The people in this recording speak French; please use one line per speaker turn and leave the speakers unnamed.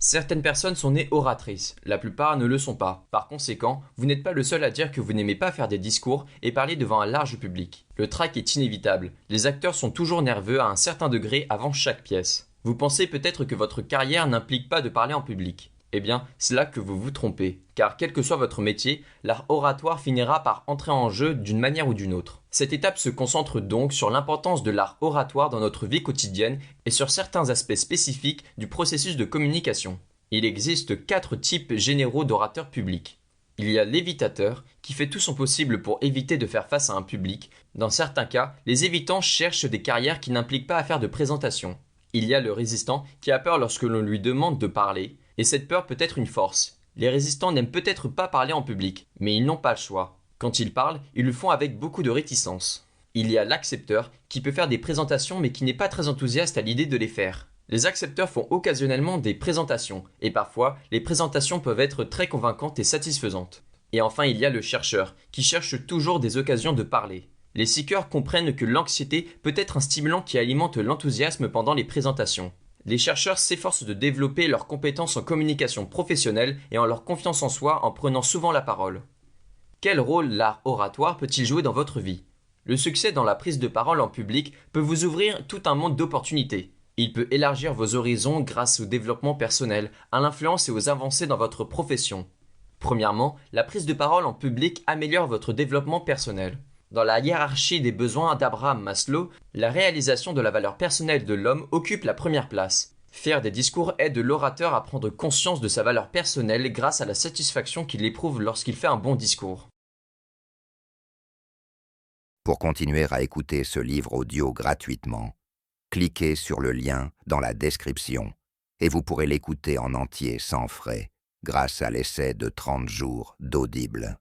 Certaines personnes sont nées oratrices, la plupart ne le sont pas. Par conséquent, vous n'êtes pas le seul à dire que vous n'aimez pas faire des discours et parler devant un large public. Le trac est inévitable, les acteurs sont toujours nerveux à un certain degré avant chaque pièce. Vous pensez peut-être que votre carrière n'implique pas de parler en public. Eh bien, c'est là que vous vous trompez, car quel que soit votre métier, l'art oratoire finira par entrer en jeu d'une manière ou d'une autre. Cette étape se concentre donc sur l'importance de l'art oratoire dans notre vie quotidienne et sur certains aspects spécifiques du processus de communication. Il existe 4 types généraux d'orateurs publics. Il y a l'évitateur, qui fait tout son possible pour éviter de faire face à un public. Dans certains cas, les évitants cherchent des carrières qui n'impliquent pas à faire de présentation. Il y a le résistant, qui a peur lorsque l'on lui demande de parler, et cette peur peut être une force. Les résistants n'aiment peut-être pas parler en public, mais ils n'ont pas le choix. Quand ils parlent, ils le font avec beaucoup de réticence. Il y a l'accepteur, qui peut faire des présentations mais qui n'est pas très enthousiaste à l'idée de les faire. Les accepteurs font occasionnellement des présentations, et parfois, les présentations peuvent être très convaincantes et satisfaisantes. Et enfin, il y a le chercheur, qui cherche toujours des occasions de parler. Les seekers comprennent que l'anxiété peut être un stimulant qui alimente l'enthousiasme pendant les présentations. Les chercheurs s'efforcent de développer leurs compétences en communication professionnelle et en leur confiance en soi en prenant souvent la parole. Quel rôle l'art oratoire peut-il jouer dans votre vie? Le succès dans la prise de parole en public peut vous ouvrir tout un monde d'opportunités. Il peut élargir vos horizons grâce au développement personnel, à l'influence et aux avancées dans votre profession. Premièrement, la prise de parole en public améliore votre développement personnel. Dans la hiérarchie des besoins d'Abraham Maslow, la réalisation de la valeur personnelle de l'homme occupe la première place. Faire des discours aide l'orateur à prendre conscience de sa valeur personnelle grâce à la satisfaction qu'il éprouve lorsqu'il fait un bon discours.
Pour continuer à écouter ce livre audio gratuitement, cliquez sur le lien dans la description et vous pourrez l'écouter en entier sans frais grâce à l'essai de 30 jours d'Audible.